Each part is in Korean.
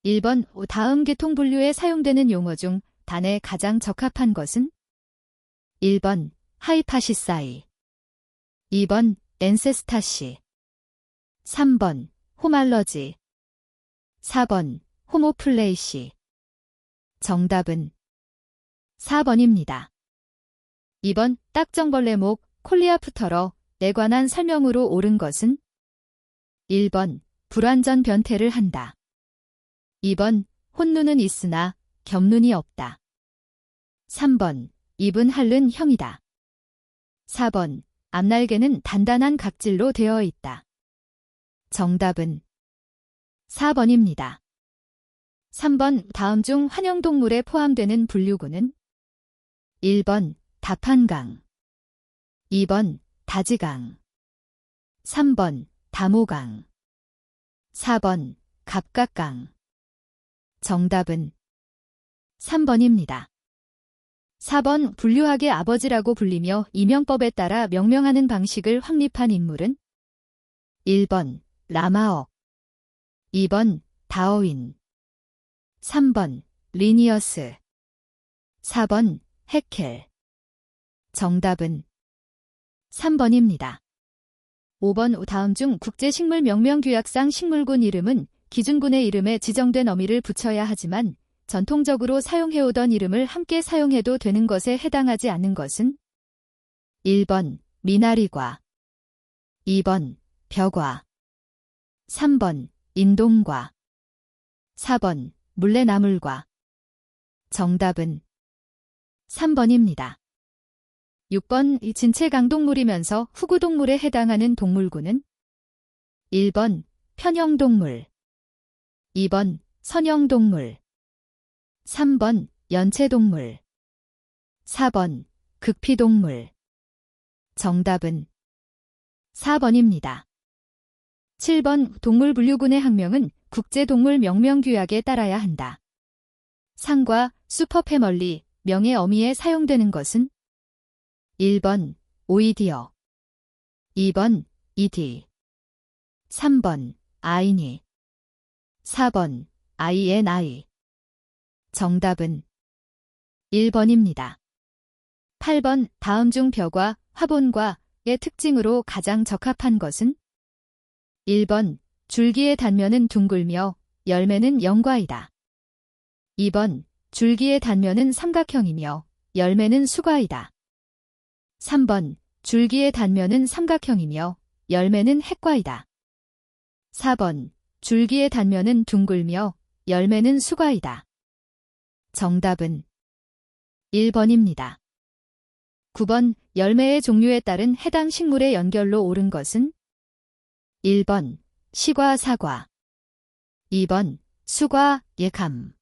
1번 다음 계통 분류에 사용되는 용어 중 단에 가장 적합한 것은? 1번 하이파시사이, 2번 앤세스타시, 3번 호말러지, 4번 호모플레이시. 정답은 4번입니다. 2번 딱정벌레목 콜리아프터러에 관한 설명으로 옳은 것은? 1번 불완전 변태를 한다. 2번 혼눈은 있으나 겹눈이 없다. 3번 입은 핥는 형이다. 4번 앞날개는 단단한 각질로 되어 있다. 정답은 4번입니다. 3번 다음 중 환영동물에 포함되는 분류구는? 1번 다판강, 2번 다지강, 3번 다모강, 4번 갑각강. 정답은 3번입니다. 4번 분류학의 아버지라고 불리며 이명법에 따라 명명하는 방식을 확립한 인물은? 1번 라마억, 2번 다어윈, 3번 리니어스, 4번 해켈. 정답은 3번입니다. 5번 다음 중 국제식물 명명규약상 식물군 이름은 기준군의 이름에 지정된 어미를 붙여야 하지만 전통적으로 사용해오던 이름을 함께 사용해도 되는 것에 해당하지 않는 것은? 1번 미나리과, 2번 벼과, 3번 인동과, 4번 물레나물과. 정답은 3번입니다. 6번 이 진체 강동물이면서 후구동물에 해당하는 동물군은? 1번 편형동물, 2번 선형동물, 3번 연체동물, 4번 극피동물. 정답은 4번입니다. 7번 동물분류군의 학명은 국제동물명명규약에 따라야 한다. 상과 슈퍼패멀리 명의 어미에 사용되는 것은? 1번 오이디어, 2번 이디, 3번 아이니, 4번 INI. 정답은 1번입니다. 8번 다음 중 벼과 화본과의 특징으로 가장 적합한 것은? 1번 줄기의 단면은 둥글며 열매는 영과이다. 2번 줄기의 단면은 삼각형이며 열매는 수과이다. 3번 줄기의 단면은 삼각형이며 열매는 핵과이다. 4번 줄기의 단면은 둥글며 열매는 수과이다. 정답은 1번입니다. 9번 열매의 종류에 따른 해당 식물의 연결로 옳은 것은? 1번 시과 사과, 2번 수과 예감,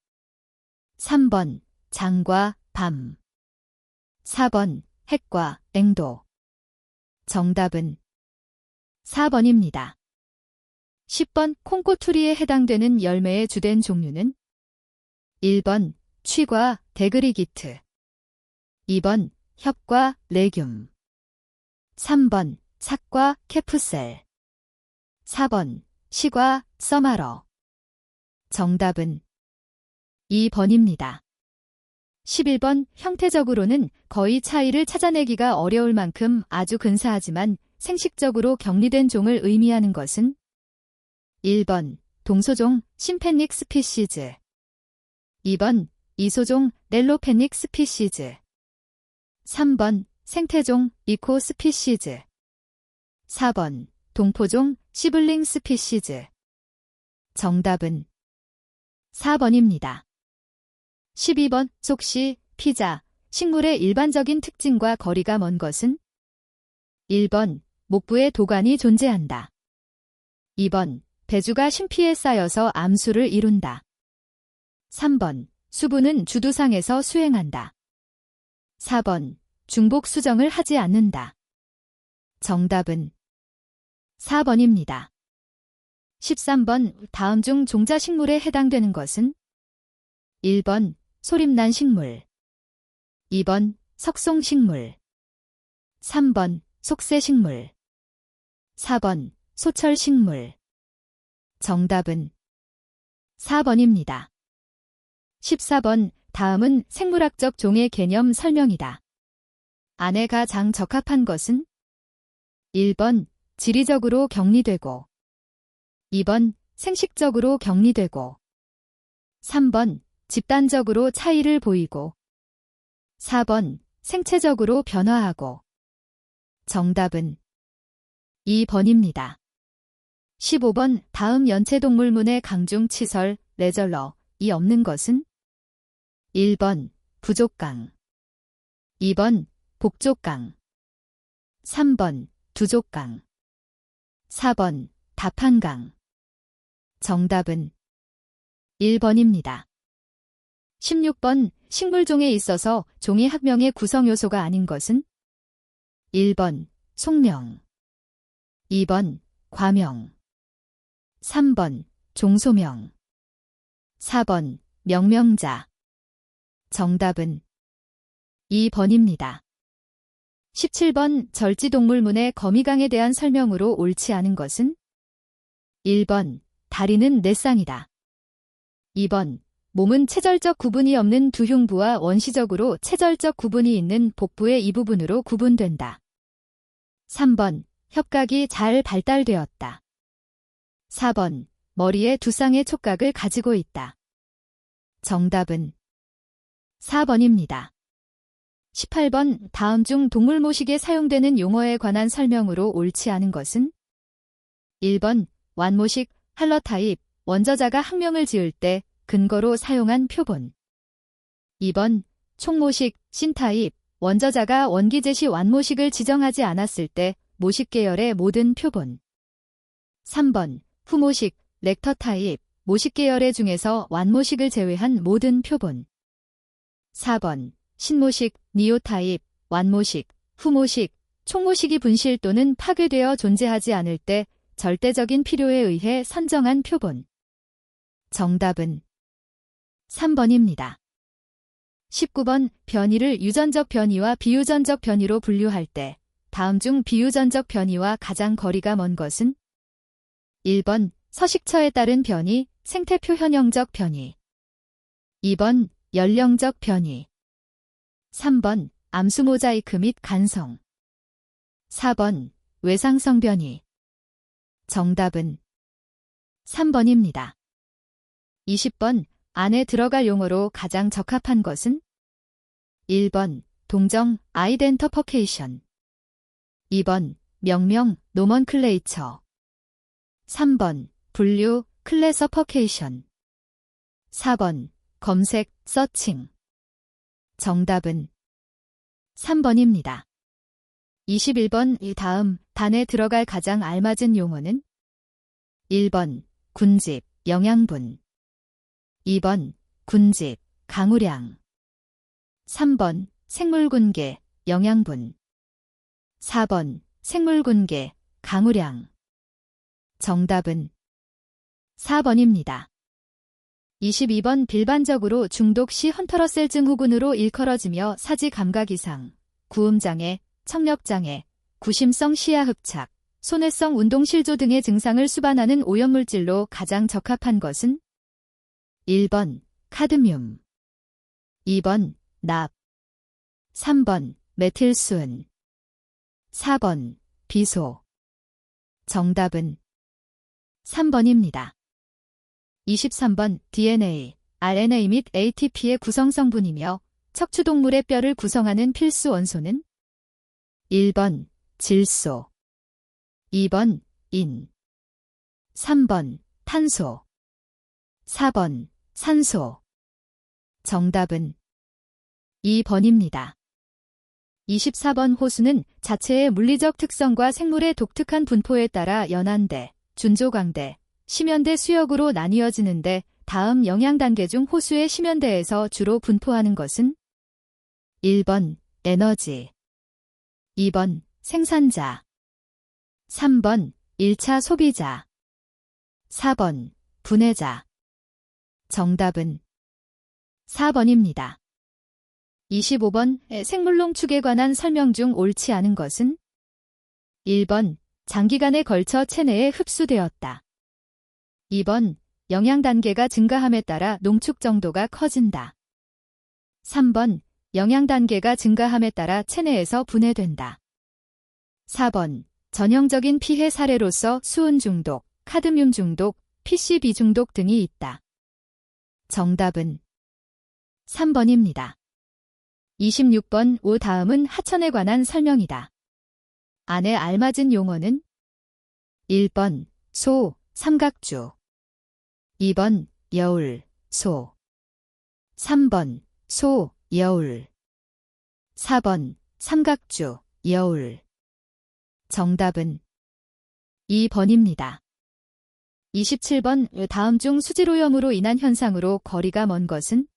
3번 장과 밤, 4번 핵과 앵도. 정답은 4번입니다. 10번 콩고투리에 해당되는 열매의 주된 종류는? 1번 취과 데그리기트, 2번 협과 레듐, 3번 삭과 케프셀, 4번 시과 써마러. 정답은 2번입니다. 11번 형태적으로는 거의 차이를 찾아내기가 어려울 만큼 아주 근사하지만 생식적으로 격리된 종을 의미하는 것은? 1번 동소종 심페닉 스피시즈, 2번 이소종 넬로페닉 스피시즈, 3번 생태종 이코 스피시즈, 4번 동포종 시블링 스피시즈. 정답은 4번입니다. 12번 속시, 피자, 식물의 일반적인 특징과 거리가 먼 것은? 1번 목부에 도관이 존재한다. 2번 배주가 심피에 쌓여서 암수를 이룬다. 3번 수부는 주두상에서 수행한다. 4번 중복 수정을 하지 않는다. 정답은 4번입니다. 13번 다음 중 종자식물에 해당되는 것은? 1번 소림난 식물, 2번 석송식물, 3번 속새식물, 4번 소철식물. 정답은 4번입니다. 14번, 다음은 생물학적 종의 개념 설명이다. 안에 가장 적합한 것은 1번, 지리적으로 격리되고 2번, 생식적으로 격리되고 3번, 집단적으로 차이를 보이고 4번, 생체적으로 변화하고 정답은 2번입니다. 15번, 다음 연체동물문의 강중 치설, 레절러이 없는 것은 1번, 부족강 2번, 복족강 3번, 두족강 4번, 답한강 정답은 1번입니다. 16번, 식물종에 있어서 종이 학명의 구성 요소가 아닌 것은 1번, 속명 2번, 과명 3번, 종소명 4번, 명명자 정답은 2번입니다. 17번, 절지동물문의 거미강에 대한 설명으로 옳지 않은 것은 1번, 다리는 4쌍이다. 2번, 몸은 체절적 구분이 없는 두 흉부와 원시적으로 체절적 구분이 있는 복부의 이 부분으로 구분된다. 3번, 혓각이 잘 발달되었다. 4번, 머리에 2쌍의 촉각을 가지고 있다. 정답은 4번입니다. 18번, 다음 중 동물 모식에 사용되는 용어에 관한 설명으로 옳지 않은 것은 1번, 완모식, 할러타입, 원저자가 학명을 지을 때 근거로 사용한 표본 2번, 총모식, 신타입, 원저자가 원기제시 완모식을 지정하지 않았을 때 모식 계열의 모든 표본 3번, 후모식, 렉터타입, 모식 계열의 중에서 완모식을 제외한 모든 표본 4번, 신모식, 니오타입, 완모식, 후모식, 총모식이 분실 또는 파괴되어 존재하지 않을 때 절대적인 필요에 의해 선정한 표본. 정답은 3번입니다. 19번, 변이를 유전적 변이와 비유전적 변이로 분류할 때 다음 중 비유전적 변이와 가장 거리가 먼 것은 1번, 서식처에 따른 변이, 생태표현형적 변이 2번, 연령적 변이 3번, 암수 모자이크 및 간성 4번, 외상성 변이 정답은 3번입니다. 20번, 안에 들어갈 용어로 가장 적합한 것은 1번, 동정, 아이덴터퍼케이션 2번, 명명, 노먼클레이처 3번, 분류, 클래서퍼케이션 4번, 검색, 서칭 정답은 3번입니다. 21번, 이 다음 단에 들어갈 가장 알맞은 용어는 1번, 군집, 영양분 2번, 군집, 강우량 3번, 생물군계, 영양분 4번, 생물군계, 강우량 정답은 4번입니다. 22번, 일반적으로 중독 시 헌터러셀 증후군으로 일컬어지며 사지 감각 이상, 구음장애, 청력장애, 구심성 시야 흡착, 손해성 운동실조 등의 증상을 수반하는 오염물질로 가장 적합한 것은 1번, 카드뮴 2번, 납 3번, 메틸수은 4번, 비소 정답은 3번입니다. 23번, DNA, RNA 및 ATP의 구성성분이며 척추동물의 뼈를 구성하는 필수 원소는 1번, 질소 2번, 인 3번, 탄소 4번, 산소 정답은 2번입니다. 24번, 호수는 자체의 물리적 특성과 생물의 독특한 분포에 따라 연안대, 준조강대, 심연대 수역으로 나뉘어지는데 다음 영양단계 중 호수의 심연대에서 주로 분포하는 것은 1번, 에너지 2번, 생산자 3번, 1차 소비자 4번, 분해자 정답은 4번입니다. 25번, 생물농축에 관한 설명 중 옳지 않은 것은 1번, 장기간에 걸쳐 체내에 흡수되었다. 2번, 영양 단계가 증가함에 따라 농축 정도가 커진다. 3번, 영양 단계가 증가함에 따라 체내에서 분해된다. 4번, 전형적인 피해 사례로서 수은 중독, 카드뮴 중독, PCB 중독 등이 있다. 정답은 3번입니다. 26번 다음은 하천에 관한 설명이다. 안에 알맞은 용어는 1번 소, 삼각주 2번 여울, 소 3번 소, 여울 4번 삼각주, 여울 정답은 2번입니다. 27번 다음 중 수질오염으로 인한 현상으로 거리가 먼 것은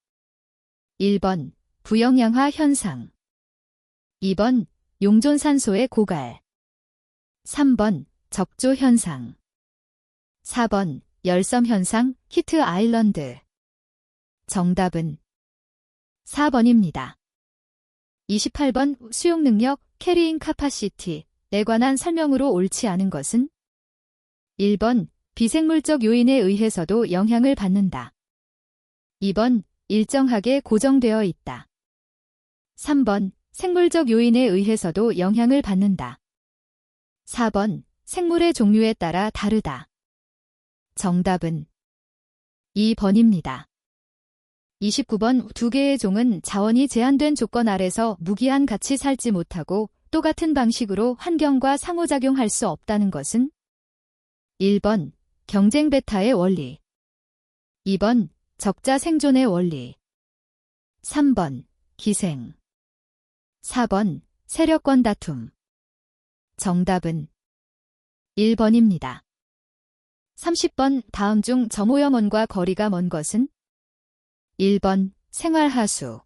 1번 부영양화 현상 2번 용존산소의 고갈 3번 적조 현상 4번 열섬 현상 히트 아일랜드 정답은 4번입니다. 28번 수용 능력 캐리잉 카파시티에 관한 설명으로 옳지 않은 것은 1번 비생물적 요인에 의해서도 영향을 받는다. 2번 일정하게 고정되어 있다. 3번 생물적 요인에 의해서도 영향을 받는다. 4번 생물의 종류에 따라 다르다. 정답은 2번입니다. 29번 두 개의 종은 자원이 제한된 조건 아래서 무기한 같이 살지 못하고 똑같은 방식으로 환경과 상호작용할 수 없다는 것은 1번 경쟁 베타의 원리 2번 적자 생존의 원리 3번 기생 4번 세력권 다툼 정답은 1번입니다. 30번 다음 중 점오염원과 거리가 먼 것은 1번 생활하수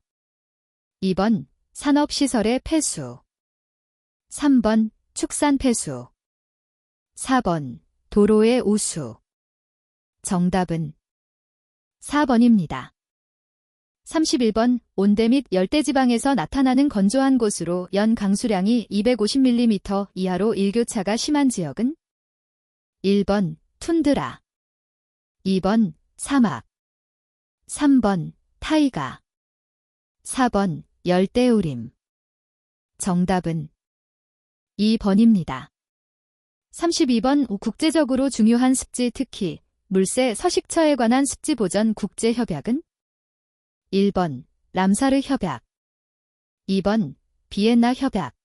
2번 산업시설의 폐수 3번 축산 폐수 4번 도로의 우수 정답은 4번입니다. 31번 온대 및 열대지방에서 나타나는 건조한 곳으로 연 강수량이 250mm 이하로 일교차가 심한 지역은 1번 툰드라 2번 사막 3번 타이가 4번 열대우림 정답은 2번입니다. 32번 국제적으로 중요한 습지 특히 물새 서식처에 관한 습지 보전 국제협약은 1번 람사르 협약 2번 비엔나 협약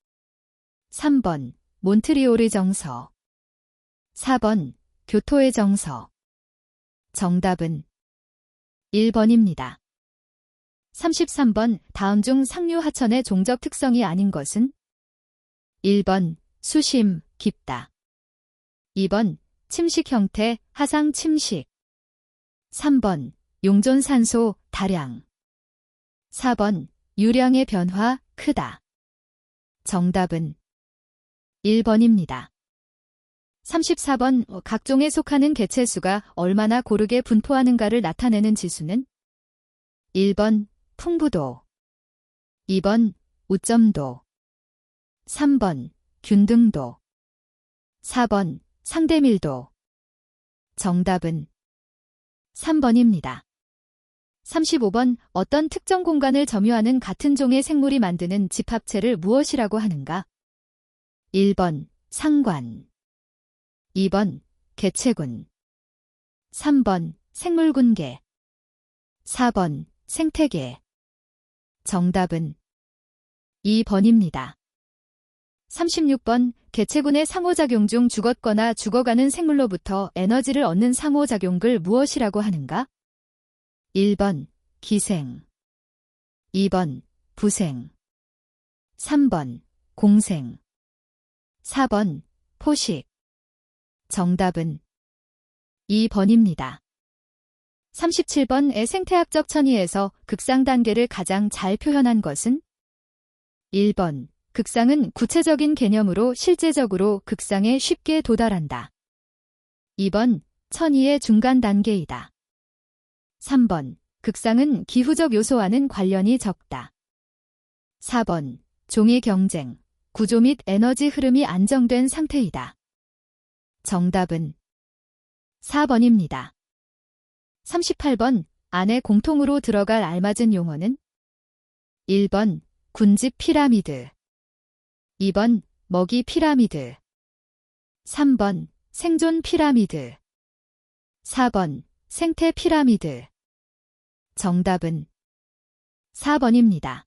3번 몬트리올의 정서 4번 교토의 정서 정답은 1번입니다. 33번 다음 중 상류 하천의 종적 특성이 아닌 것은 1번 수심, 깊다 2번 침식 형태, 하상 침식 3번 용존산소, 다량 4번 유량의 변화, 크다 정답은 1번입니다. 34번 각종에 속하는 개체수가 얼마나 고르게 분포하는가를 나타내는 지수는 1번 풍부도 2번 우점도 3번 균등도 4번 상대밀도 정답은 3번입니다. 35번 어떤 특정 공간을 점유하는 같은 종의 생물이 만드는 집합체를 무엇이라고 하는가? 1번 상관 2번 개체군 3번 생물군계 4번 생태계 정답은 2번입니다. 36번 개체군의 상호작용 중 죽었거나 죽어가는 생물로부터 에너지를 얻는 상호작용을 무엇이라고 하는가? 1번 기생 2번 부생 3번 공생 4번 포식 정답은 2번입니다. 37번의 생태학적 천위에서 극상 단계를 가장 잘 표현한 것은 1번 극상은 구체적인 개념으로 실제적으로 극상에 쉽게 도달한다. 2번 천위의 중간 단계이다. 3번 극상은 기후적 요소와는 관련이 적다. 4번 종의 경쟁, 구조 및 에너지 흐름이 안정된 상태이다. 정답은 4번입니다. 38번 안에 공통으로 들어갈 알맞은 용어는 1번 군집 피라미드, 2번 먹이 피라미드, 3번 생존 피라미드, 4번 생태 피라미드. 정답은 4번입니다.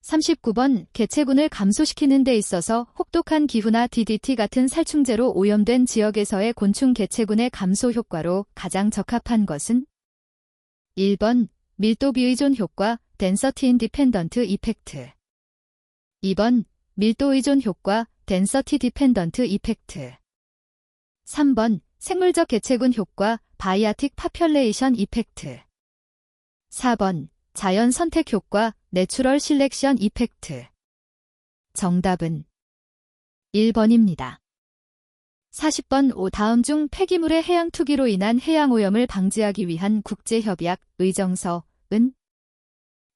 39번 개체군을 감소시키는 데 있어서 혹독한 기후나 DDT 같은 살충제로 오염된 지역에서의 곤충 개체군의 감소 효과로 가장 적합한 것은 1번 밀도 비의존 효과 density independent effect, 2번 밀도 의존 효과 density dependent effect, 3번 생물적 개체군 효과 biotic population effect, 4번 자연 선택 효과 내추럴 실렉션 이펙트. 정답은 1번입니다. 40번 다음 중 폐기물의 해양 투기로 인한 해양 오염을 방지하기 위한 국제협약 의정서은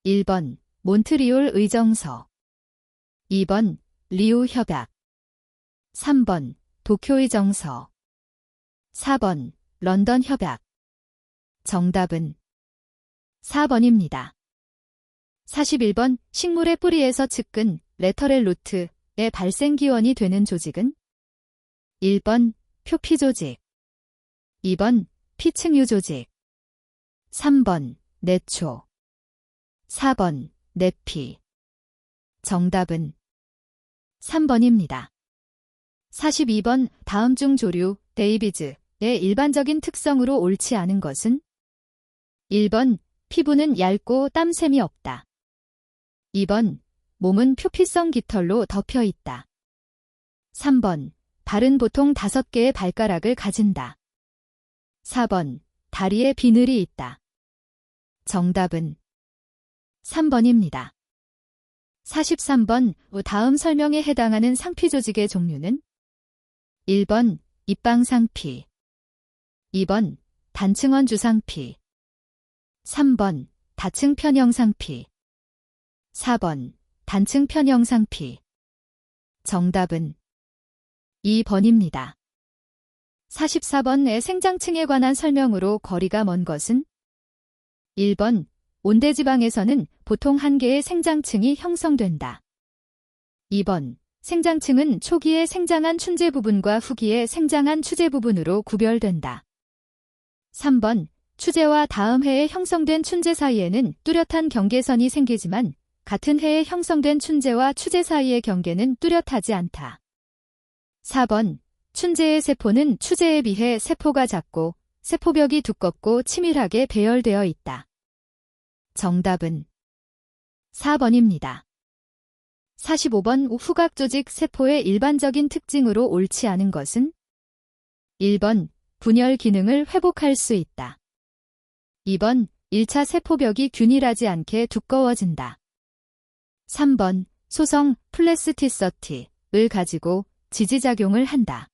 1번 몬트리올 의정서, 2번 리우 협약, 3번 도쿄 의정서, 4번 런던 협약. 정답은 4번입니다. 41번 식물의 뿌리에서 측근 레터렐 루트의 발생 기원이 되는 조직은 1번 표피 조직, 2번 피층유 조직, 3번 내초, 4번 내피. 정답은 3번입니다. 42번 다음 중 조류 데이비즈의 일반적인 특성으로 옳지 않은 것은 1번 피부는 얇고 땀샘이 없다, 2번 몸은 표피성 깃털로 덮여 있다, 3번 발은 보통 5개의 발가락을 가진다, 4번 다리에 비늘이 있다. 정답은 3번입니다. 43번 다음 설명에 해당하는 상피 조직의 종류는 1번 입방상피, 2번 단층원 주상피, 3번 다층 편형상피, 4번 단층 편형상피. 정답은 2번입니다. 44번의 생장층에 관한 설명으로 거리가 먼 것은 1번 온대지방에서는 보통 한 개의 생장층이 형성된다. 2번 생장층은 초기에 생장한 춘제 부분과 후기에 생장한 추제 부분으로 구별된다. 3번 추제와 다음 해에 형성된 춘제 사이에는 뚜렷한 경계선이 생기지만 같은 해에 형성된 춘제와 추제 사이의 경계는 뚜렷하지 않다. 4번 춘제의 세포는 추제에 비해 세포가 작고 세포벽이 두껍고 치밀하게 배열되어 있다. 정답은 4번입니다. 45번 후각 조직 세포의 일반적인 특징으로 옳지 않은 것은 1번 분열 기능을 회복할 수 있다. 2번 1차 세포벽이 균일하지 않게 두꺼워진다. 3번 소성 플라스티시티를 가지고 지지작용을 한다.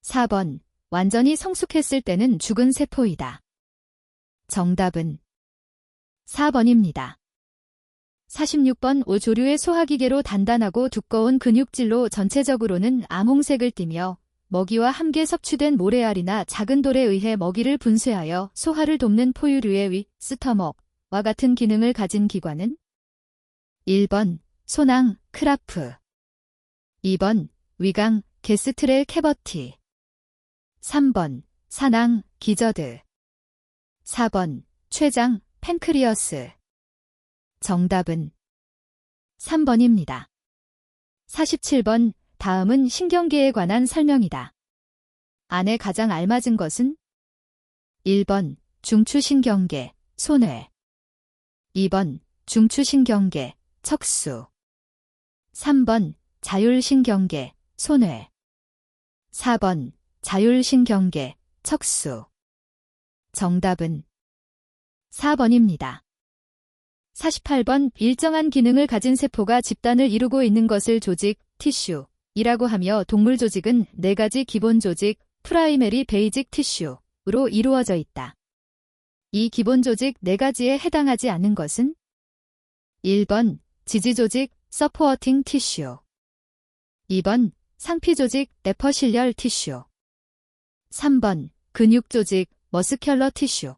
4번 완전히 성숙했을 때는 죽은 세포이다. 정답은 4번입니다. 46번 조류의 소화기계로 단단하고 두꺼운 근육질로 전체적으로는 암홍색을 띠며 먹이와 함께 섭취된 모래알이나 작은 돌에 의해 먹이를 분쇄하여 소화를 돕는 포유류의 위, 스터머와 같은 기능을 가진 기관은 1번 소낭, 크라프, 2번 위강, 게스트렐 캐버티, 3번 산낭, 기저드, 4번 췌장, 팬크리어스. 정답은 3번입니다. 47번 다음은 신경계에 관한 설명이다. 안에 가장 알맞은 것은 1번 중추신경계, 손해, 2번 중추신경계, 척수, 3번 자율신경계, 손해, 4번 자율신경계, 척수. 정답은 4번입니다. 48번 일정한 기능을 가진 세포가 집단을 이루고 있는 것을 조직, 티슈이라고 하며 동물 조직은 4가지 기본 조직, 프라이머리 베이직 티슈로 이루어져 있다. 이 기본 조직 4가지에 해당하지 않는 것은 1번 지지 조직, 서포어팅 티슈, 2번 상피 조직, 레퍼실리얼 티슈, 3번 근육 조직, 머스큘러 티슈.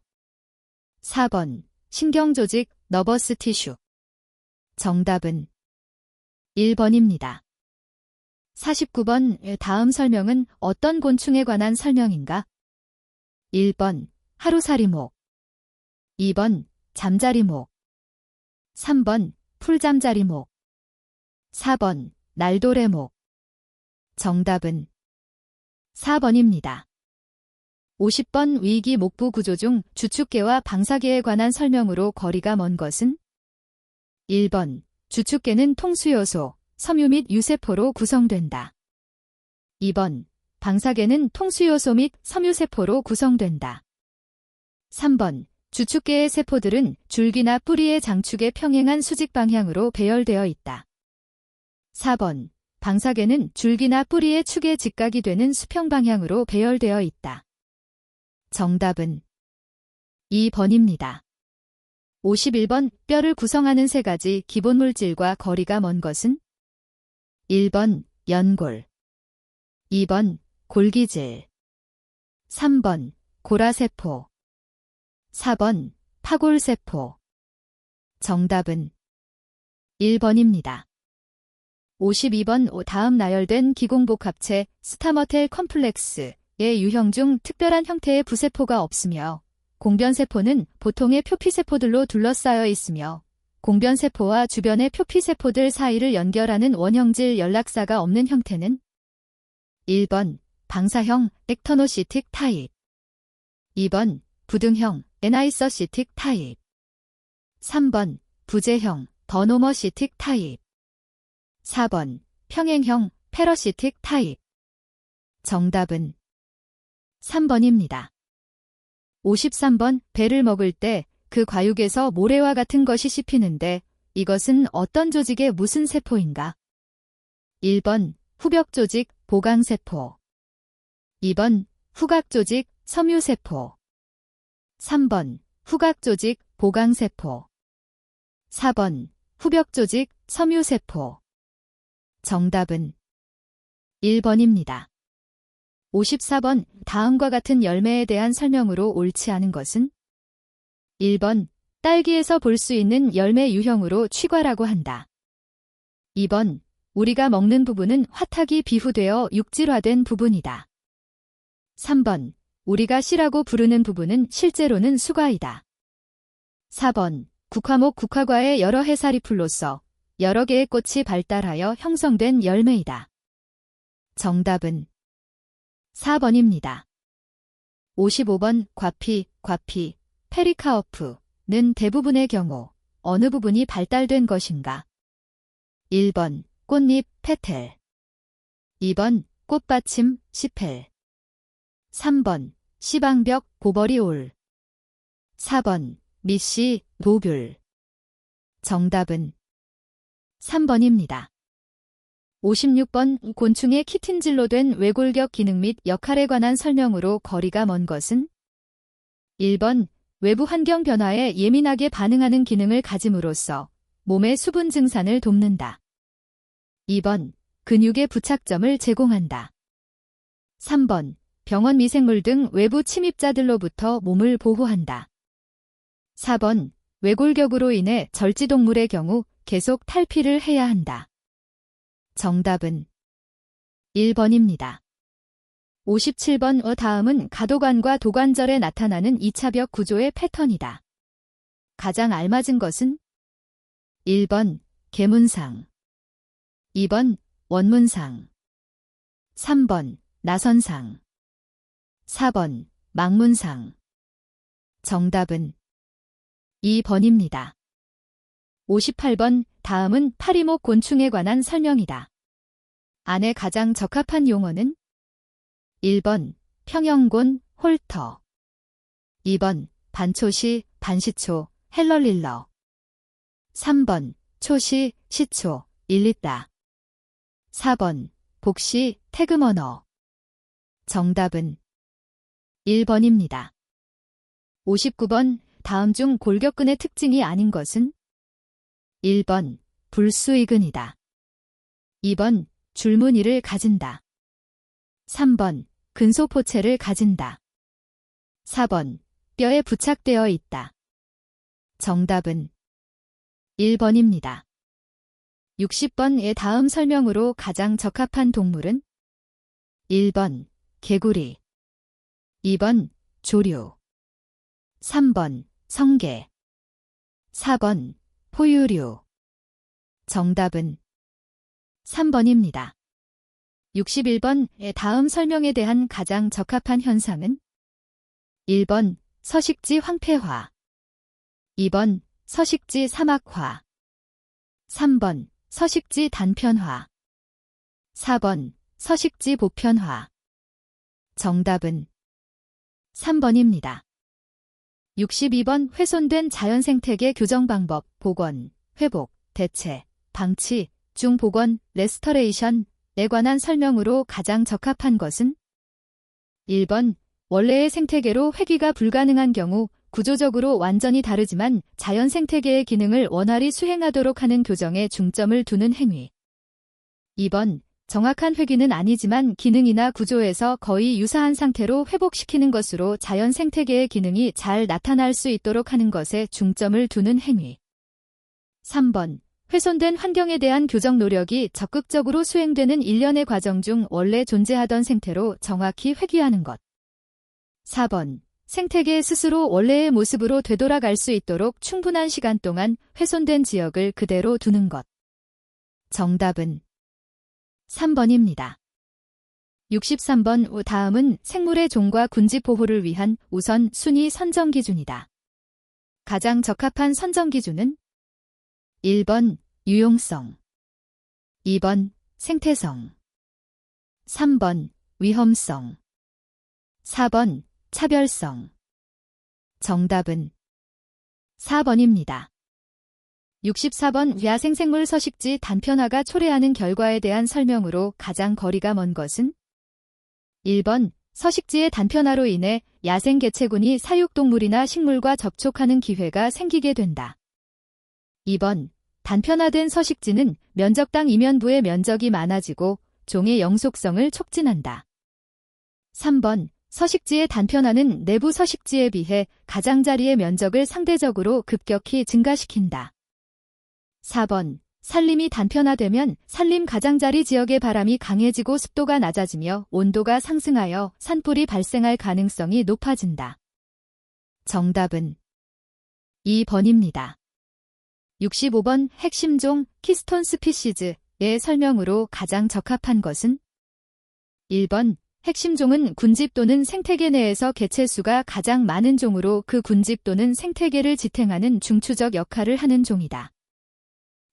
4번 신경조직, 너버스 티슈. 정답은 1번입니다. 49번 다음 설명은 어떤 곤충에 관한 설명인가? 1번 하루살이목, 2번 잠자리목, 3번 풀잠자리목, 4번 날도래목. 정답은 4번입니다. 50번 위기 목부 구조 중 주축계와 방사계에 관한 설명으로 거리가 먼 것은? 1번 주축계는 통수요소, 섬유 및 유세포로 구성된다. 2번 방사계는 통수요소 및 섬유세포로 구성된다. 3번 주축계의 세포들은 줄기나 뿌리의 장축에 평행한 수직 방향으로 배열되어 있다. 4번 방사계는 줄기나 뿌리의 축에 직각이 되는 수평 방향으로 배열되어 있다. 정답은 2번입니다. 51번 뼈를 구성하는 세 가지 기본 물질과 거리가 먼 것은? 1번 연골, 2번 골기질, 3번 고라세포, 4번 파골세포. 정답은 1번입니다. 52번 다음 나열된 기공복합체 스타머텔 컴플렉스의 유형 중 특별한 형태의 부세포가 없으며 공변세포는 보통의 표피세포들로 둘러싸여 있으며 공변세포와 주변의 표피세포들 사이를 연결하는 원형질 연락사가 없는 형태는? 1번 방사형 액터노시틱 타입, 2번 부등형 애나이서시틱 타입, 3번 부재형 더노머시틱 타입, 4번 평행형 페러시틱 타입. 정답은 3번입니다. 53번 배를 먹을 때 그 과육에서 모래와 같은 것이 씹히는데 이것은 어떤 조직의 무슨 세포인가? 1번 후벽조직 보강세포, 2번 후각조직 섬유세포, 3번 후각조직 보강세포, 4번 후벽조직 섬유세포. 정답은 1번입니다. 54번 다음과 같은 열매에 대한 설명으로 옳지 않은 것은? 1번 딸기에서 볼 수 있는 열매 유형으로 취과라고 한다. 2번 우리가 먹는 부분은 화탁이 비후되어 육질화된 부분이다. 3번 우리가 씨라고 부르는 부분은 실제로는 수과이다. 4번 국화목 국화과의 여러 해살이 풀로써 여러 개의 꽃이 발달하여 형성된 열매이다. 정답은 4번입니다. 55번 과피, 페리카오프는 대부분의 경우 어느 부분이 발달된 것인가? 1번 꽃잎, 페텔, 2번 꽃받침, 시펠, 3번 시방벽, 고버리올, 4번 밑씨, 노뷸. 정답은 3번입니다. 56번 곤충의 키틴질로 된 외골격 기능 및 역할에 관한 설명으로 거리가 먼 것은? 1번 외부 환경 변화에 예민하게 반응하는 기능을 가짐으로써 몸의 수분 증산을 돕는다. 2번 근육의 부착점을 제공한다. 3번 병원 미생물 등 외부 침입자들로부터 몸을 보호한다. 4번 외골격으로 인해 절지동물의 경우 계속 탈피를 해야 한다. 정답은 1번입니다. 57번 다음은 가도관과 도관절에 나타나는 2차벽 구조의 패턴이다. 가장 알맞은 것은? 1번 계문상, 2번 원문상, 3번 나선상, 4번 망문상. 정답은 2번입니다. 58번 다음은 파리목 곤충에 관한 설명이다. 안에 가장 적합한 용어는? 1번 평형곤, 홀터, 2번 반초시, 반시초, 헬럴릴러, 3번 초시, 시초, 일리따, 4번 복시, 태그머너. 정답은 1번입니다. 59번 다음 중 골격근의 특징이 아닌 것은? 1번 불수이근이다. 2번 줄무늬를 가진다. 3번 근소포체를 가진다. 4번. 뼈에 부착되어 있다. 정답은 1번입니다. 60번의 다음 설명으로 가장 적합한 동물은 1번. 개구리 2번. 조류 3번. 성게 4번. 포유류 정답은 3번입니다. 61번의 다음 설명에 대한 가장 적합한 현상은 1번. 서식지 황폐화 2번. 서식지 사막화 3번. 서식지 단편화 4번. 서식지 보편화 정답은 3번입니다. 62번 훼손된 자연생태계 교정 방법, 복원, 회복, 대체, 방치, 중복원, 레스터레이션에 관한 설명으로 가장 적합한 것은 1번. 원래의 생태계로 회귀가 불가능한 경우 구조적으로 완전히 다르지만 자연생태계의 기능을 원활히 수행하도록 하는 교정에 중점을 두는 행위. 2번. 정확한 회귀는 아니지만 기능이나 구조에서 거의 유사한 상태로 회복시키는 것으로 자연생태계의 기능이 잘 나타날 수 있도록 하는 것에 중점을 두는 행위. 3번. 훼손된 환경에 대한 교정 노력이 적극적으로 수행되는 일련의 과정 중 원래 존재하던 생태로 정확히 회귀하는 것. 4번. 생태계 스스로 원래의 모습으로 되돌아갈 수 있도록 충분한 시간 동안 훼손된 지역을 그대로 두는 것. 정답은 3번입니다. 63번 다음은 생물의 종과 군집 보호를 위한 우선 순위 선정 기준이다. 가장 적합한 선정 기준은 1번. 유용성 2번. 생태성 3번. 위험성 4번. 차별성 정답은 4번입니다. 64번 야생생물 서식지 단편화가 초래하는 결과에 대한 설명으로 가장 거리가 먼 것은 1번. 서식지의 단편화로 인해 야생 개체군이 사육동물이나 식물과 접촉하는 기회가 생기게 된다. 2번. 단편화된 서식지는 면적당 이면부의 면적이 많아지고 종의 영속성을 촉진한다. 3번. 서식지의 단편화는 내부 서식지에 비해 가장자리의 면적을 상대적으로 급격히 증가시킨다. 4번. 산림이 단편화되면 산림 가장자리 지역의 바람이 강해지고 습도가 낮아지며 온도가 상승하여 산불이 발생할 가능성이 높아진다. 정답은 2번입니다. 65번 핵심종 키스톤 스피시즈의 설명으로 가장 적합한 것은 1번. 핵심종은 군집 또는 생태계 내에서 개체수가 가장 많은 종으로 그 군집 또는 생태계를 지탱하는 중추적 역할을 하는 종이다.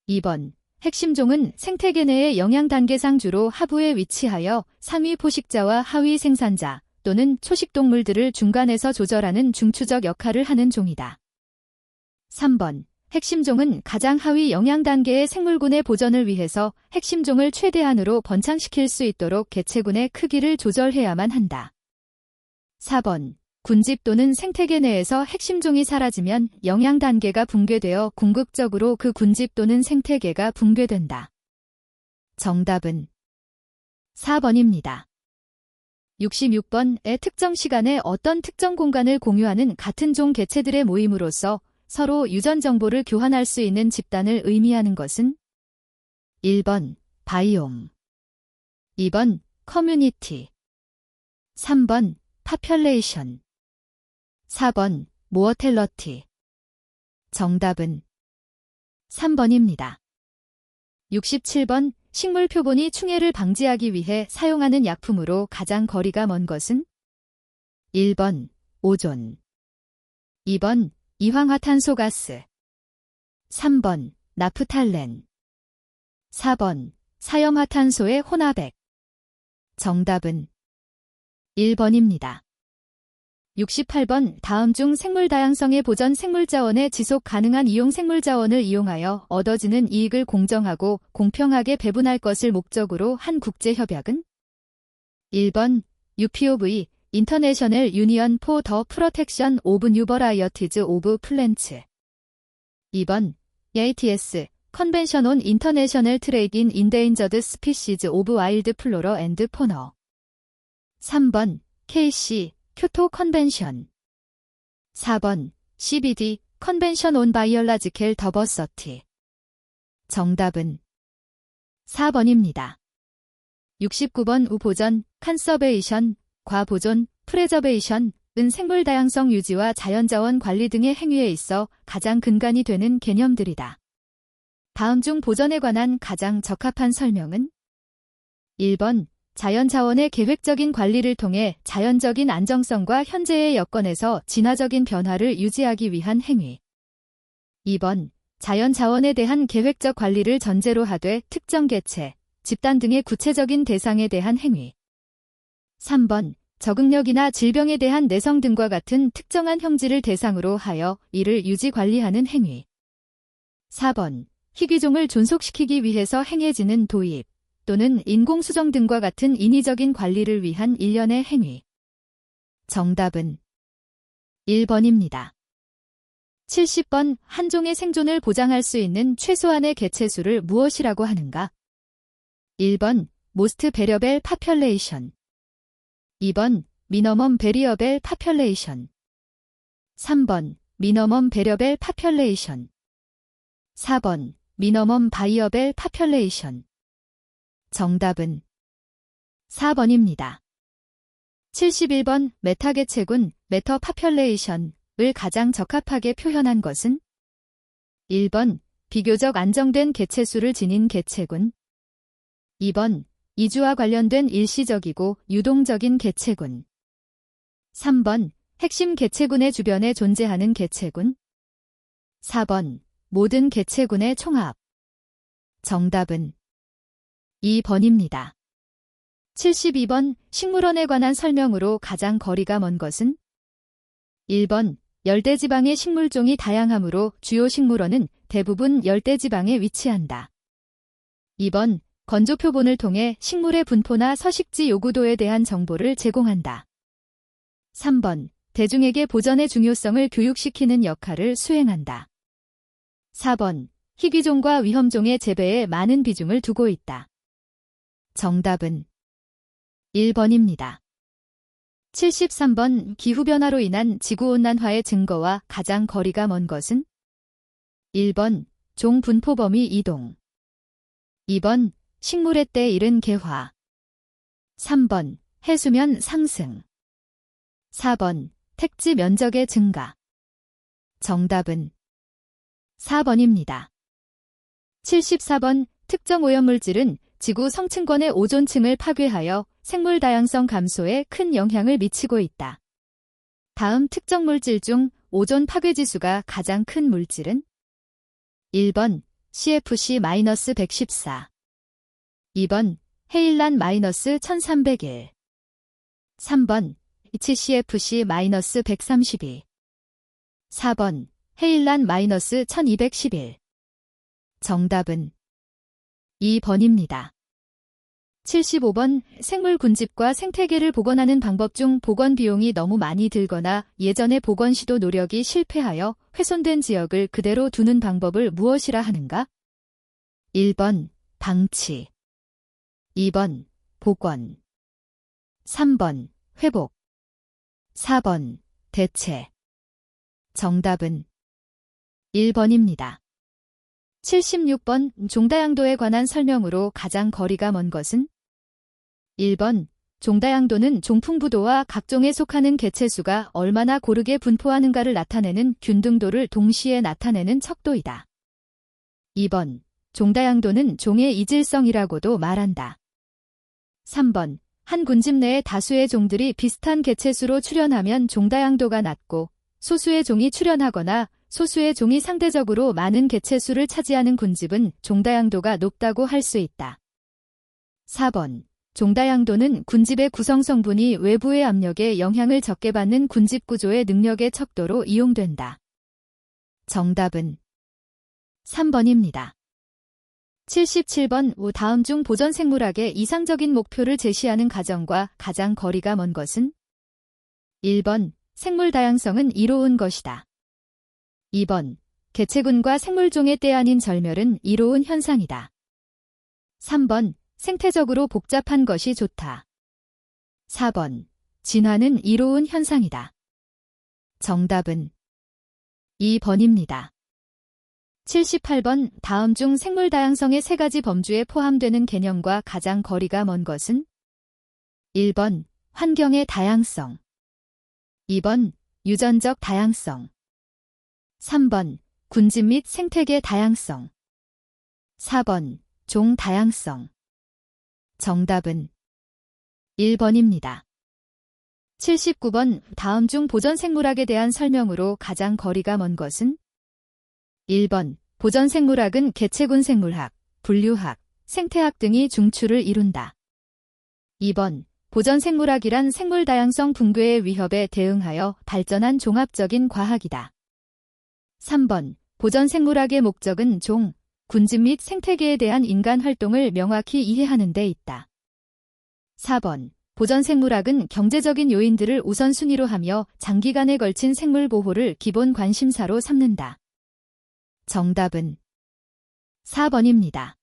2번. 핵심종은 생태계 내의 영양단계상 주로 하부에 위치하여 상위 포식자와 하위 생산자 또는 초식동물들을 중간에서 조절하는 중추적 역할을 하는 종이다. 3번. 핵심종은 가장 하위 영양단계의 생물군의 보전을 위해서 핵심종을 최대한으로 번창시킬 수 있도록 개체군의 크기를 조절해야만 한다. 4번. 군집 또는 생태계 내에서 핵심종이 사라지면 영양단계가 붕괴되어 궁극적으로 그 군집 또는 생태계가 붕괴된다. 정답은 4번입니다. 66번의 특정 시간에 어떤 특정 공간을 공유하는 같은 종 개체들의 모임으로써 서로 유전 정보를 교환할 수 있는 집단을 의미하는 것은 1번. 바이옴 2번. 커뮤니티 3번. 파퓰레이션 4번. 모어텔러티 정답은 3번입니다. 67번 식물 표본이 충해를 방지하기 위해 사용하는 약품으로 가장 거리가 먼 것은 1번. 오존 2번. 이황화탄소가스 3번. 나프탈렌 4번. 사염화탄소의 혼합액 정답은 1번입니다. 68번 다음 중 생물 다양성의 보전 생물자원의 지속 가능한 이용 생물자원을 이용하여 얻어지는 이익을 공정하고 공평하게 배분할 것을 목적으로 한 국제협약은 1번. UPOV International Union for the Protection of New Varieties of Plants 2번. ATS Convention on International Trade in Endangered Species of Wild Flora and Fauna 3번. KC 교토 컨벤션 4번 CBD Convention on Biological Diversity. 정답은 4번입니다. 69번 우보전, 컨서베이션, 과보존, 프레저베이션 은 생물 다양성 유지와 자연자원 관리 등의 행위에 있어 가장 근간이 되는 개념들이다. 다음 중 보전에 관한 가장 적합한 설명은 1번 자연자원의 계획적인 관리를 통해 자연적인 안정성과 현재의 여건에서 진화적인 변화를 유지하기 위한 행위. 2번 자연자원에 대한 계획적 관리를 전제로 하되 특정 개체, 집단 등의 구체적인 대상에 대한 행위. 3번 적응력이나 질병에 대한 내성 등과 같은 특정한 형질을 대상으로 하여 이를 유지-관리하는 행위. 4번 희귀종을 존속시키기 위해서 행해지는 도입 또는 인공수정 등과 같은 인위적인 관리를 위한 일련의 행위. 정답은 1번입니다. 70번 한 종의 생존을 보장할 수 있는 최소한의 개체수를 무엇이라고 하는가? 1번 Most Variable Population. 2번 Minimum Variable Population. 3번 Minimum Variable Population. 4번 Minimum Viable Population. 정답은 4번입니다. 71번 메타개체군 메터 파퓰레이션을 가장 적합하게 표현한 것은 1번 비교적 안정된 개체수를 지닌 개체군. 2번 이주와 관련된 일시적이고 유동적인 개체군. 3번 핵심 개체군의 주변에 존재하는 개체군. 4번 모든 개체군의 총합. 정답은 2번입니다. 72번 식물원에 관한 설명으로 가장 거리가 먼 것은 1번 열대지방의 식물종이 다양하므로 주요 식물원은 대부분 열대지방에 위치한다. 2번 건조표본을 통해 식물의 분포나 서식지 요구도에 대한 정보를 제공한다. 3번 대중에게 보전의 중요성을 교육시키는 역할을 수행한다. 4번 희귀종과 위험종의 재배에 많은 비중을 두고 있다. 정답은 1번입니다. 73번 기후변화로 인한 지구온난화의 증거와 가장 거리가 먼 것은 1번 종 분포 범위 이동. 2번 식물의 때 이른 개화. 3번 해수면 상승. 4번 택지 면적의 증가. 정답은 4번입니다. 74번 특정 오염물질은 지구 성층권의 오존층을 파괴하여 생물 다양성 감소에 큰 영향을 미치고 있다. 다음 특정 물질 중 오존 파괴 지수가 가장 큰 물질은 1번 CFC-114. 2번 헤일란-1301. 3번 HCFC-132. 4번 헤일란-1211. 정답은 2번입니다. 75번 생물 군집과 생태계를 복원하는 방법 중 복원 비용이 너무 많이 들거나 예전의 복원 시도 노력이 실패하여 훼손된 지역을 그대로 두는 방법을 무엇이라 하는가? 1번 방치. 2번 복원. 3번 회복. 4번 대체. 정답은 1번입니다. 76번 종다양도에 관한 설명으로 가장 거리가 먼 것은 1번 종다양도는 종풍부도와 각종에 속하는 개체수가 얼마나 고르게 분포하는가를 나타내는 균등도를 동시에 나타내는 척도이다. 2번 종다양도는 종의 이질성이라고도 말한다. 3번 한 군집 내에 다수의 종들이 비슷한 개체수로 출현하면 종다양도가 낮고 소수의 종이 출현하거나 소수의 종이 상대적으로 많은 개체수를 차지하는 군집은 종다양도가 높다고 할 수 있다. 4번 종다양도는 군집의 구성 성분이 외부의 압력에 영향을 적게 받는 군집 구조의 능력의 척도로 이용된다. 정답은 3번입니다. 77번 다음 중 보전 생물학의 이상적인 목표를 제시하는 가정과 가장 거리가 먼 것은 1번 생물 다양성은 이로운 것이다. 2번 개체군과 생물종의 때 아닌 절멸은 이로운 현상이다. 3번 생태적으로 복잡한 것이 좋다. 4번 진화는 이로운 현상이다. 정답은 2번입니다. 78번 다음 중 생물 다양성의 세 가지 범주에 포함되는 개념과 가장 거리가 먼 것은? 1번 환경의 다양성, 2번 유전적 다양성, 3번 군집 및 생태계 다양성, 4번 종 다양성. 정답은 1번입니다. 79번 다음 중 보전생물학에 대한 설명으로 가장 거리가 먼 것은? 1번 보전생물학은 개체군 생물학, 분류학, 생태학 등이 중추를 이룬다. 2번 보전생물학이란 생물 다양성 붕괴의 위협에 대응하여 발전한 종합적인 과학이다. 3번 보전생물학의 목적은 종, 군집 및 생태계에 대한 인간 활동을 명확히 이해하는 데 있다. 4번 보전생물학은 경제적인 요인들을 우선순위로 하며 장기간에 걸친 생물 보호를 기본 관심사로 삼는다. 정답은 4번입니다.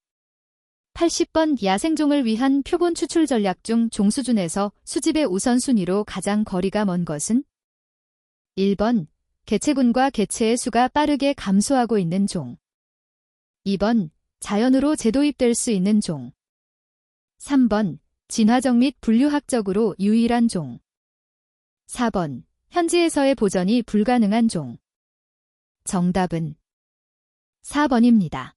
80번 야생종을 위한 표본 추출 전략 중 종 수준에서 수집의 우선순위로 가장 거리가 먼 것은? 1번 개체군과 개체의 수가 빠르게 감소하고 있는 종, 2번 자연으로 재도입될 수 있는 종, 3번 진화적 및 분류학적으로 유일한 종, 4번 현지에서의 보전이 불가능한 종. 정답은 4번입니다.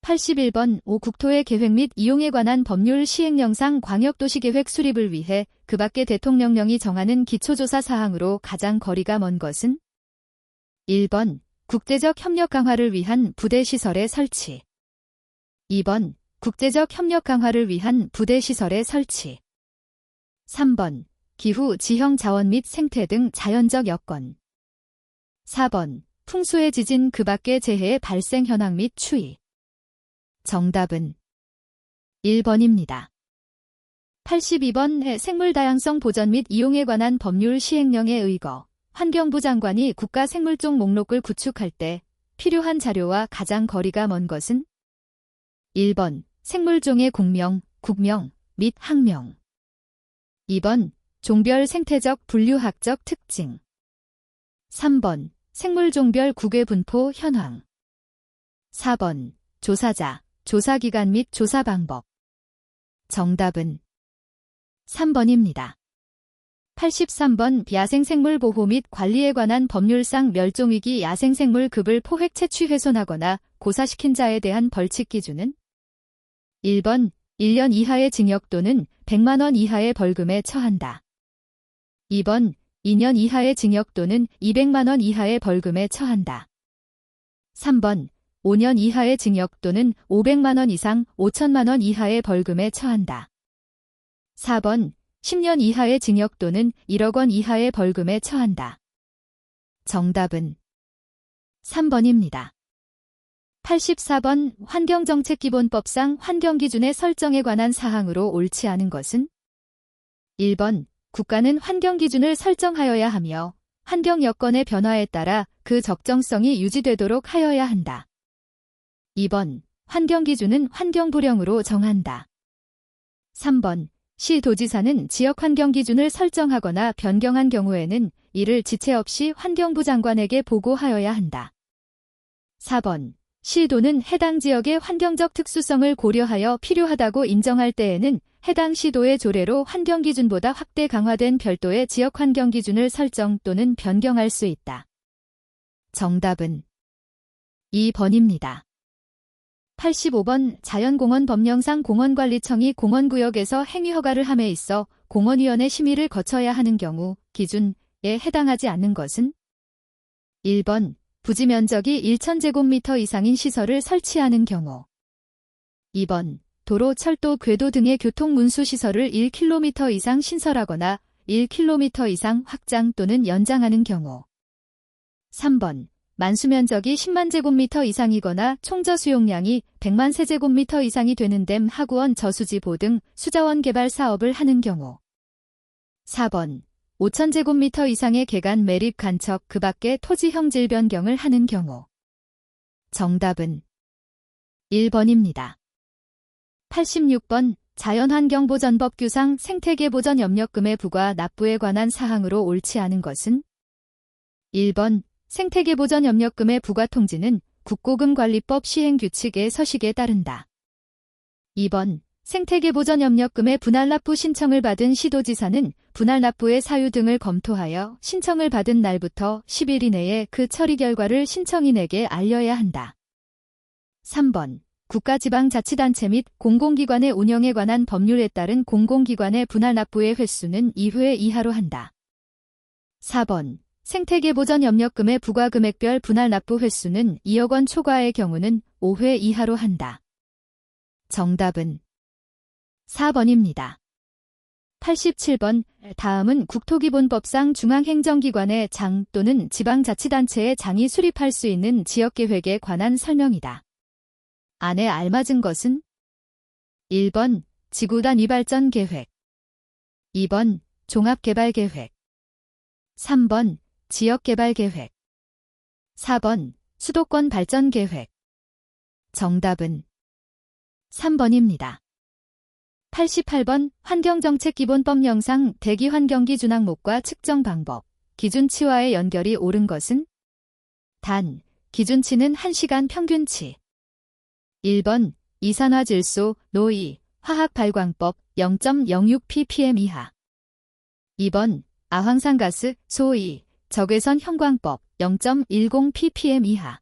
81번 5. 국토의 계획 및 이용에 관한 법률 시행령상 광역도시계획 수립을 위해 그 밖의 대통령령이 정하는 기초조사 사항으로 가장 거리가 먼 것은? 1번 국제적 협력 강화를 위한 부대시설의 설치, 2번 국제적 협력 강화를 위한 부대시설의 설치, 3번 기후, 지형 자원 및 생태 등 자연적 여건, 4번 풍수의 지진 그 밖의 재해의 발생 현황 및 추이. 정답은 1번입니다. 82번 생물 다양성 보전 및 이용에 관한 법률 시행령에 의거 환경부 장관이 국가생물종 목록을 구축할 때 필요한 자료와 가장 거리가 먼 것은? 1번 생물종의 국명, 국명 및 학명, 2번 종별 생태적 분류학적 특징, 3번 생물종별 국외 분포 현황, 4번 조사자, 조사기간 및 조사 방법. 정답은 3번입니다. 83번 야생생물 보호 및 관리에 관한 법률상 멸종위기 야생생물 급을 포획 채취 훼손하거나 고사시킨 자에 대한 벌칙 기준은? 1번 1년 이하의 징역 또는 100만 원 이하의 벌금에 처한다. 2번 2년 이하의 징역 또는 200만 원 이하의 벌금에 처한다. 3번 5년 이하의 징역 또는 500만 원 이상 5천만 원 이하의 벌금에 처한다. 4번 10년 이하의 징역 또는 1억 원 이하의 벌금에 처한다. 정답은 3번입니다. 84번 환경정책기본법상 환경기준의 설정에 관한 사항으로 옳지 않은 것은? 1번 국가는 환경기준을 설정하여야 하며 환경 여건의 변화에 따라 그 적정성이 유지되도록 하여야 한다. 2번 환경기준은 환경부령으로 정한다. 3번 시 도지사는 지역환경기준을 설정하거나 변경한 경우에는 이를 지체 없이 환경부 장관에게 보고하여야 한다. 4번 시도는 해당 지역의 환경적 특수성을 고려하여 필요하다고 인정할 때에는 해당 시도의 조례로 환경기준보다 확대 강화된 별도의 지역환경기준을 설정 또는 변경할 수 있다. 정답은 2번입니다. 85번 자연공원 법령상 공원관리청이 공원구역에서 행위허가를 함에 있어 공원위원회 심의를 거쳐야 하는 경우 기준에 해당하지 않는 것은? 1번 부지면적이 1,000제곱미터 이상인 시설을 설치하는 경우, 2번 도로, 철도, 궤도 등의 교통문수시설을 1km 이상 신설하거나 1km 이상 확장 또는 연장하는 경우, 3번 만수면적이 10만 제곱미터 이상이거나 총저 수용량이 100만 세제곱미터 이상이 되는 댐, 하구원, 저수지보 등 수자원 개발 사업을 하는 경우, 4번 5,000제곱미터 이상의 개간 매립 간척 그 밖의 토지형 질 변경을 하는 경우. 정답은 1번입니다. 86번 자연환경보전법규상 생태계보전협력금의 부과 납부에 관한 사항으로 옳지 않은 것은? 1번 생태계보전협력금의 부과통지는 국고금관리법 시행규칙의 서식에 따른다. 2번 생태계보전협력금의 분할납부 신청을 받은 시도지사는 분할납부의 사유 등을 검토하여 신청을 받은 날부터 10일 이내에 그 처리 결과를 신청인에게 알려야 한다. 3번 국가지방자치단체 및 공공기관의 운영에 관한 법률에 따른 공공기관의 분할납부의 횟수는 2회 이하로 한다. 4번 생태계보전협력금의 부과금액별 분할납부 횟수는 2억 원 초과의 경우는 5회 이하로 한다. 정답은 4번입니다. 87번 다음은 국토기본법상 중앙행정기관의 장 또는 지방자치단체의 장이 수립할 수 있는 지역계획에 관한 설명이다. 안에 알맞은 것은 1번 지구단위발전계획, 2번 종합개발계획, 3번 지역개발계획, 4번 수도권발전계획. 정답은 3번입니다. 88번 환경정책기본법 영상 대기환경기준 항목과 측정 방법, 기준치와의 연결이 옳은 것은? 단, 기준치는 1시간 평균치. 1번 이산화질소, 노이, 화학발광법 0.06ppm 이하. 2번 아황산가스, 소이, 적외선 형광법 0.10ppm 이하.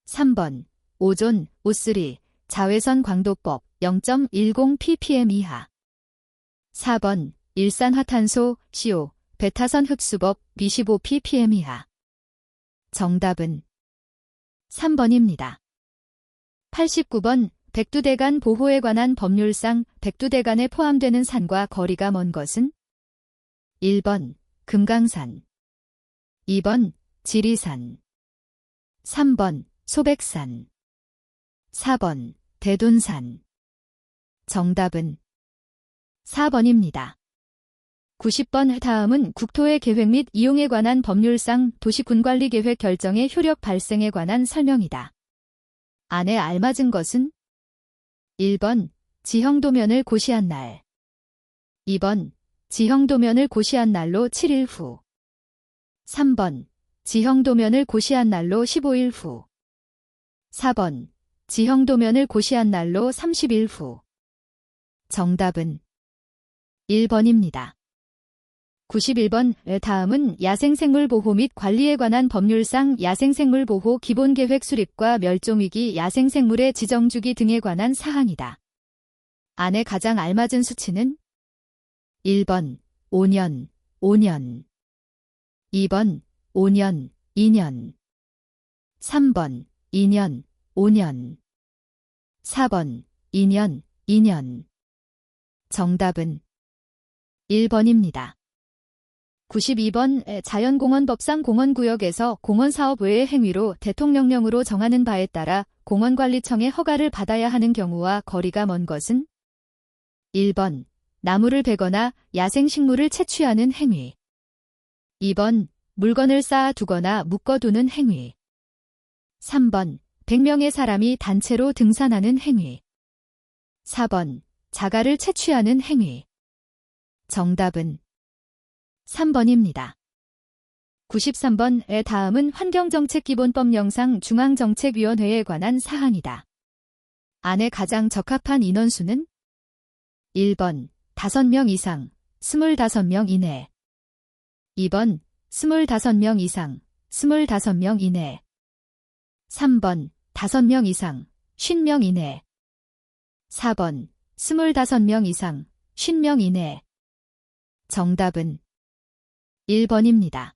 3번 오존, O3, 자외선 광도법 0.10ppm 이하. 4번 일산화탄소, CO, 배타선 흡수법 25ppm 이하. 정답은 3번입니다. 89번 백두대간 보호에 관한 법률상 백두대간에 포함되는 산과 거리가 먼 것은? 1번 금강산, 2번 지리산, 3번 소백산, 4번 대둔산. 정답은 4번입니다. 90번 다음은 국토의 계획 및 이용에 관한 법률상 도시군관리계획 결정의 효력 발생에 관한 설명이다. 안에 알맞은 것은? 1번 지형도면을 고시한 날, 2번 지형도면을 고시한 날로 7일 후, 3번 지형도면을 고시한 날로 15일 후, 4번 지형도면을 고시한 날로 30일 후. 정답은 1번입니다. 91번 다음은 야생생물보호 및 관리에 관한 법률상 야생생물보호 기본계획 수립과 멸종위기 야생생물의 지정주기 등에 관한 사항이다. 안에 가장 알맞은 수치는? 1번 5년, 5년, 2번 5년, 2년, 3번 2년, 5년, 4번 2년, 2년. 정답은 1번입니다. 92번 자연공원법상 공원구역에서 공원사업 외의 행위로 대통령령으로 정하는 바에 따라 공원관리청의 허가를 받아야 하는 경우와 거리가 먼 것은? 1번 나무를 베거나 야생식물을 채취하는 행위, 2번 물건을 쌓아두거나 묶어두는 행위, 3번 100명의 사람이 단체로 등산하는 행위, 4번 자가를 채취하는 행위. 정답은 3번입니다. 93번 다음은 환경정책기본법 영상 중앙정책위원회에 관한 사항이다. 안에 가장 적합한 인원수는? 1번 5명 이상, 25명 이내, 2번 25명 이상, 25명 이내, 3번 5명 이상, 50명 이내, 4번 25명 이상, 50명 이내. 정답은 1번입니다.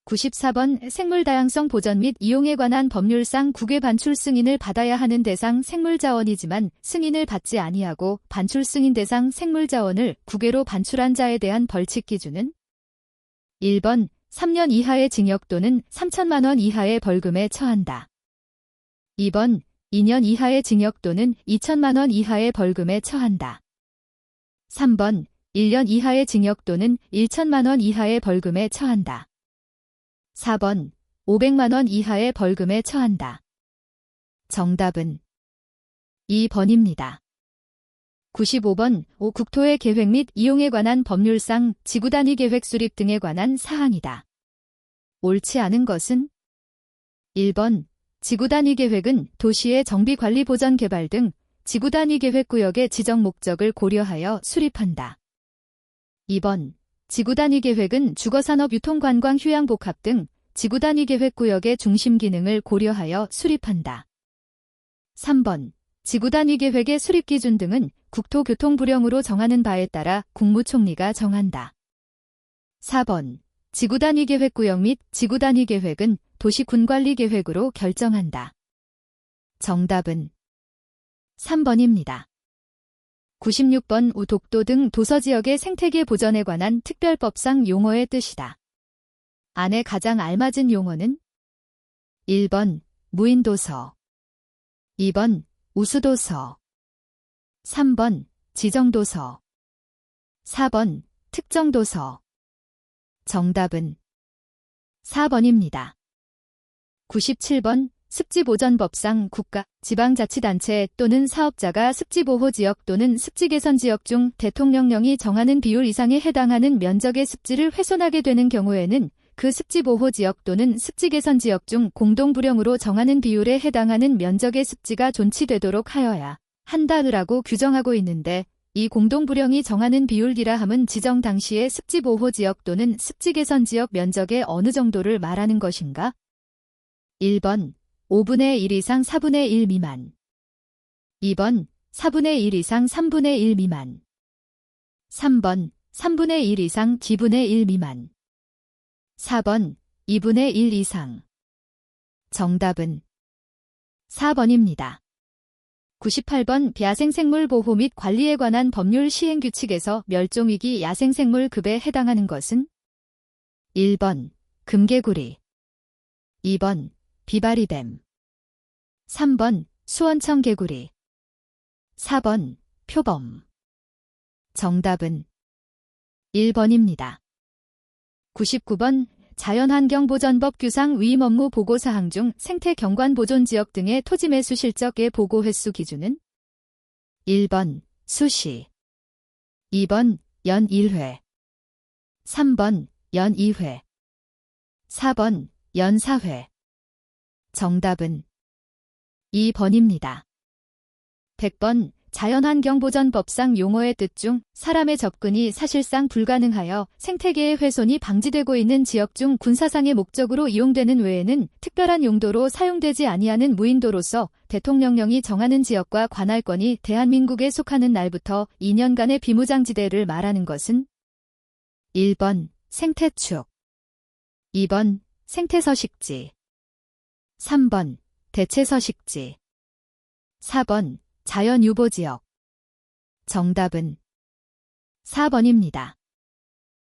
94번 생물다양성 보전 및 이용에 관한 법률상 국외 반출 승인을 받아야 하는 대상 생물자원이지만 승인을 받지 아니하고 반출 승인 대상 생물자원을 국외로 반출한 자에 대한 벌칙 기준은? 1번 3년 이하의 징역 또는 3천만 원 이하의 벌금에 처한다. 2번 2년 이하의 징역 또는 2천만 원 이하의 벌금에 처한다. 3번 1년 이하의 징역 또는 1천만 원 이하의 벌금에 처한다. 4번 500만 원 이하의 벌금에 처한다. 정답은 2번입니다. 95번 국토의 계획 및 이용에 관한 법률상 지구단위 계획 수립 등에 관한 사항이다. 옳지 않은 것은? 1번 지구단위 계획은 도시의 정비관리 보전 개발 등 지구단위 계획구역의 지정 목적을 고려하여 수립한다. 2번 지구단위 계획은 주거산업 유통관광 휴양복합 등 지구단위 계획구역의 중심 기능을 고려하여 수립한다. 3번 지구단위 계획의 수립기준 등은 국토교통부령으로 정하는 바에 따라 국무총리가 정한다. 4번 지구단위 계획구역 및 지구단위 계획은 도시군관리계획으로 결정한다. 정답은 3번입니다. 96번 우독도 등 도서지역의 생태계 보전에 관한 특별법상 용어의 뜻이다. 안에 가장 알맞은 용어는? 1번 무인도서, 2번 우수도서, 3번 지정도서, 4번 특정도서. 정답은 4번입니다. 97번 습지보전법상 국가, 지방자치단체 또는 사업자가 습지보호지역 또는 습지개선지역 중 대통령령이 정하는 비율 이상에 해당하는 면적의 습지를 훼손하게 되는 경우에는 그 습지보호지역 또는 습지개선지역 중 공동부령으로 정하는 비율에 해당하는 면적의 습지가 존치되도록 하여야 한다라고 규정하고 있는데, 이 공동부령이 정하는 비율이라 함은 지정 당시의 습지보호지역 또는 습지개선지역 면적의 어느 정도를 말하는 것인가? 1번 5분의 1 이상 4분의 1 미만, 2번 4분의 1 이상 3분의 1 미만, 3번 3분의 1 이상 2분의 1 미만, 4번 2분의 1 이상. 정답은 4번입니다. 98번 야생생물 보호 및 관리에 관한 법률 시행규칙에서 멸종위기 야생생물 급에 해당하는 것은? 1번 금개구리, 2번 비바리뱀, 3번 수원청개구리, 4번 표범. 정답은 1번입니다. 99번 자연환경보전법 규상 위임 업무 보고사항 중 생태경관보존지역 등의 토지 매수 실적의 보고 횟수 기준은? 1번 수시, 2번 연 1회, 3번 연 2회, 4번 연 4회. 정답은 2번입니다. 100번 자연환경보전법상 용어의 뜻 중 사람의 접근이 사실상 불가능하여 생태계의 훼손이 방지되고 있는 지역 중 군사상의 목적으로 이용되는 외에는 특별한 용도로 사용되지 아니하는 무인도로서 대통령령이 정하는 지역과 관할권이 대한민국에 속하는 날부터 2년간의 비무장지대를 말하는 것은? 1번 생태축, 2번 생태서식지, 3번 대체서식지, 4번 자연유보지역. 정답은 4번입니다.